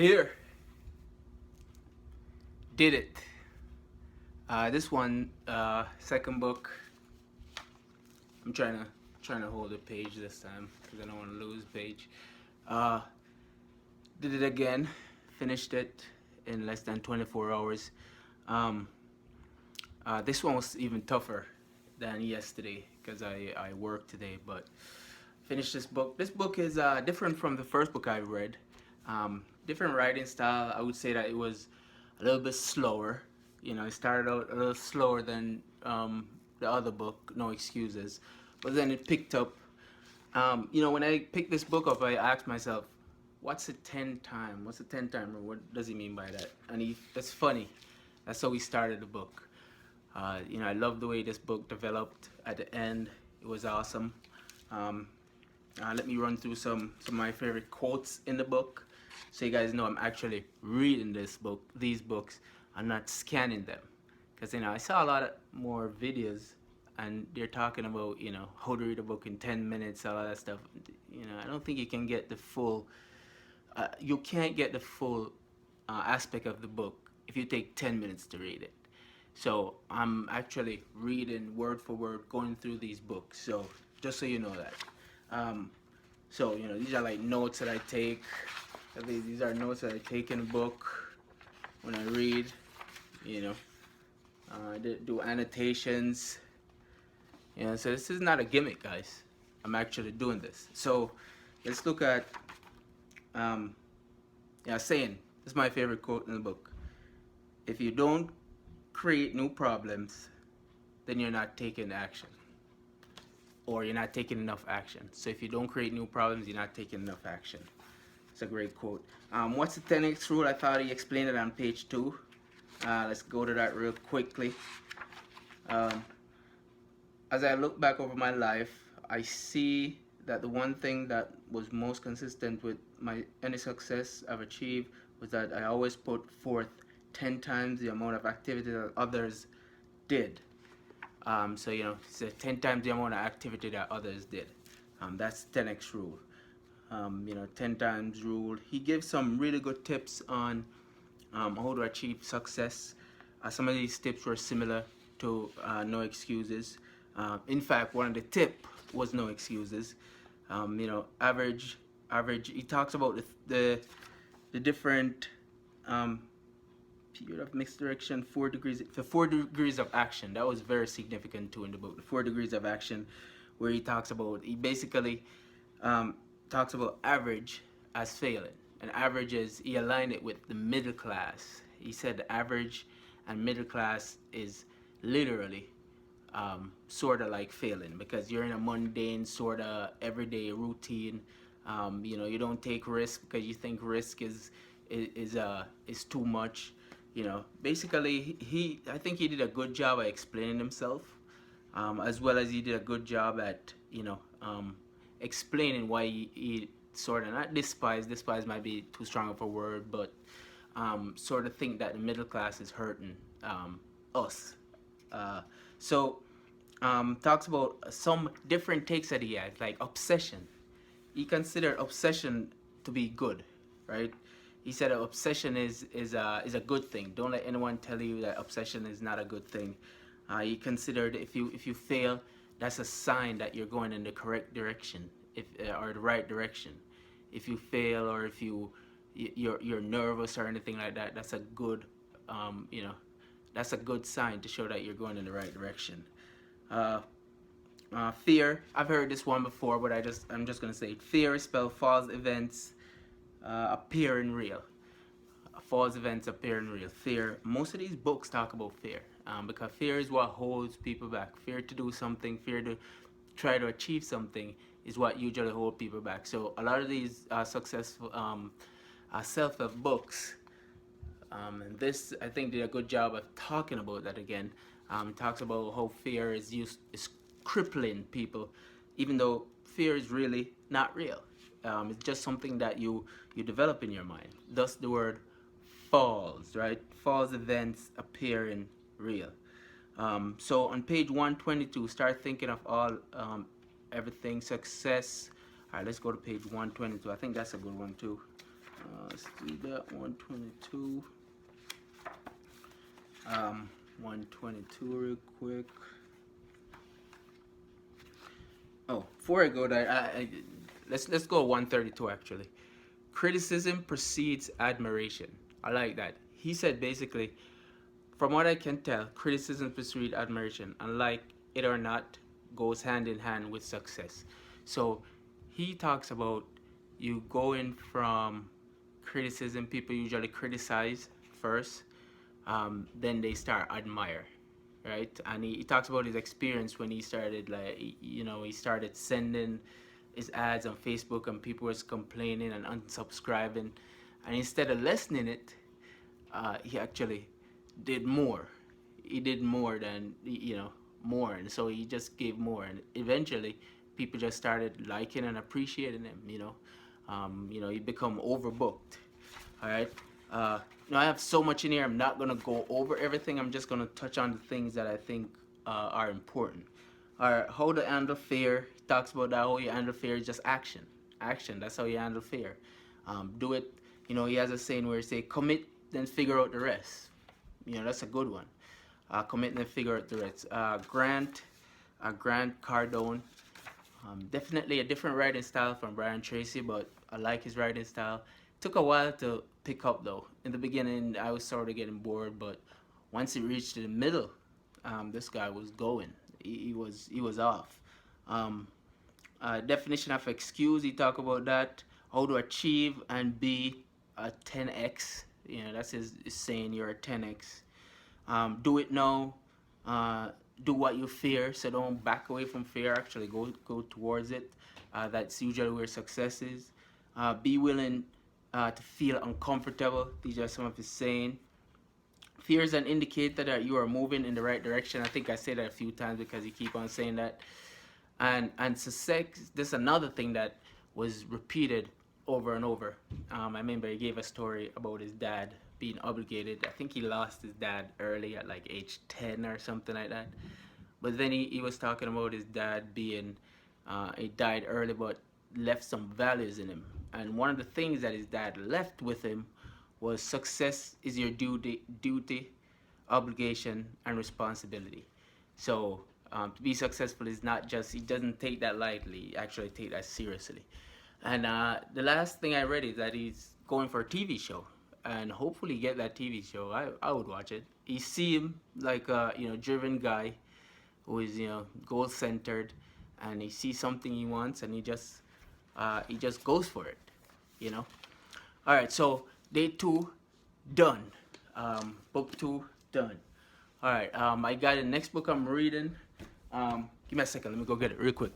Here, did it. This one, second book. I'm trying to hold the page this time because I don't want to lose page. Uh, did it again. Finished it in less than 24 hours. Um, this one was even tougher than yesterday because I worked today, but finished this book. This book is different from the first book I read. Different writing style. I would say that it was a little bit slower. You know, it started out a little slower than the other book, No Excuses, but then it picked up. You know, when I picked this book up, I asked myself, "What's a 10 time? What's a 10 timer? What does he mean by that?" And that's funny. That's how we started the book. You know, I love the way this book developed at the end. It was awesome. Um, Let me run through some of my favorite quotes in the book, so you guys know I'm actually reading these books. I'm not scanning them, because you know I saw a lot of more videos, and they're talking about how to read a book in 10 minutes, all of that stuff. You know, I don't think you can get the full. You can't get the full aspect of the book if you take 10 minutes to read it. So I'm actually reading word for word, going through these books. So just so you know that. So you know, these are like notes that I take. These are notes that I take in a book when I read. You know, I do annotations. You know, so this is not a gimmick, guys. I'm actually doing this. So let's look at saying. This is my favorite quote in the book. If you don't create new problems, then you're not taking action, or you're not taking enough action. So if you don't create new problems, you're not taking enough action. It's a great quote. What's the 10x rule? I thought he explained it on page 2. Let's go to that real quickly. As I look back over my life, I see that the one thing that was most consistent with any success I've achieved was that I always put forth 10 times the amount of activity that others did. So you know, it's 10 times the amount of activity that others did. That's 10x rule. You know, 10 times rule. He gives some really good tips on how to achieve success. Some of these tips were similar to No Excuses. In fact, one of the tip was No Excuses. You know, average. He talks about the different period of mixed direction, 4 degrees. The 4 degrees of action, that was very significant too in the book. The 4 degrees of action, where he basically talks about average as failing, and average is, he aligned it with the middle class. He said the average and middle class is literally sort of like failing, because you're in a mundane sort of everyday routine. You know, you don't take risk because you think risk is too much. You know, basically, I think he did a good job at explaining himself, as well as he did a good job at explaining why he sort of not despise might be too strong of a word, but sort of think that the middle class is hurting us. So talks about some different takes that he has, like obsession. He considered obsession to be good, right? He said obsession is a good thing. Don't let anyone tell you that obsession is not a good thing. He considered if you fail, that's a sign that you're going in the correct direction, or the right direction. If you fail, or if you're nervous or anything like that, that's a good you know, that's a good sign to show that you're going in the right direction. Fear. I've heard this one before, but I'm just gonna say it. Fear is spelled false events appearing real. False events appearing real. Fear. Most of these books talk about fear, because fear is what holds people back. Fear to do something, fear to try to achieve something is what usually hold people back. So a lot of these successful self-help books, and this I think did a good job of talking about that again. It talks about how fear is crippling people, even though fear is really not real. It's just something that you develop in your mind. Thus the word false, right? False events appearing real. So on page 122, start thinking of all everything success. All right, let's go to page 122. I think that's a good one too. Let's do that 122. 122 real quick. Oh, before I go there, let's go 132 actually. Criticism precedes admiration. I like that. He said basically, from what I can tell, criticism precedes admiration, and like it or not, goes hand in hand with success. So he talks about you going from criticism. People usually criticize first, then they start admire, right? And he talks about his experience when he started, like, he started sending his ads on Facebook and people was complaining and unsubscribing, and instead of lessening it, he actually did more. He did more than, more, and so he just gave more, and eventually people just started liking and appreciating him. He become overbooked. All right. I have so much in here. I'm not gonna go over everything. I'm just gonna touch on the things that I think are important. All right. How to handle fear. He talks about that. How you handle fear is just action. Action. That's how you handle fear. Do it. He has a saying where he say, "Commit, then figure out the rest." That's a good one. Commit, then figure out the rest. Grant Cardone. Definitely a different writing style from Brian Tracy, but I like his writing style. Took a while to pick up though. In the beginning, I was sort of getting bored, but once it reached the middle, this guy was going. He was off. Definition of excuse. He talk about that. How to achieve and be a 10x. That's his saying. You're a 10x. Do it now. Do what you fear. So don't back away from fear. Actually, go towards it. That's usually where success is. Be willing to feel uncomfortable. These are some of his saying. Fear is an indicator that you are moving in the right direction. I think I said that a few times because you keep on saying that. And success. This is another thing that was repeated over and over. I remember he gave a story about his dad being obligated. I think he lost his dad early at like age 10 or something like that. But then he was talking about his dad being, he died early but left some values in him. And one of the things that his dad left with him was success is your duty, obligation, and responsibility. So to be successful is not just, he doesn't take that lightly, he actually take that seriously. And the last thing I read is that he's going for a TV show, and hopefully get that TV show. I would watch it. You see him like a driven guy who is goal centered, and he sees something he wants, and he just goes for it. All right, so day 2 done. Book 2 done. All right, I got the next book I'm reading. Give me a second. Let me go get it real quick.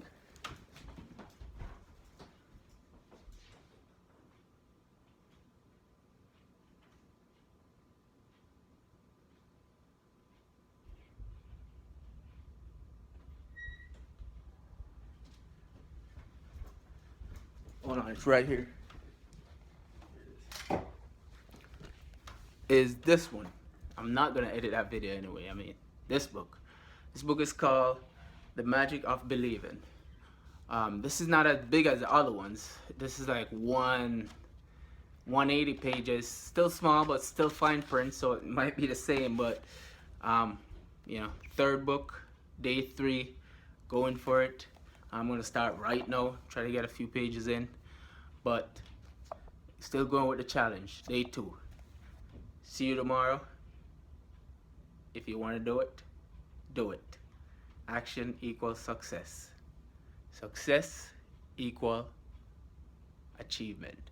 Hold on, it's right here. Is this one. I'm not gonna edit that video anyway. I mean, this book. This book is called The Magic of Believing. This is not as big as the other ones. This is like 180 pages. Still small, but still fine print, so it might be the same. But third book, day 3, going for it. I'm gonna start right now. Try to get a few pages in, but still going with the challenge. Day 2. See you tomorrow. If you want to do it, do it. Action equals success. Success equal achievement.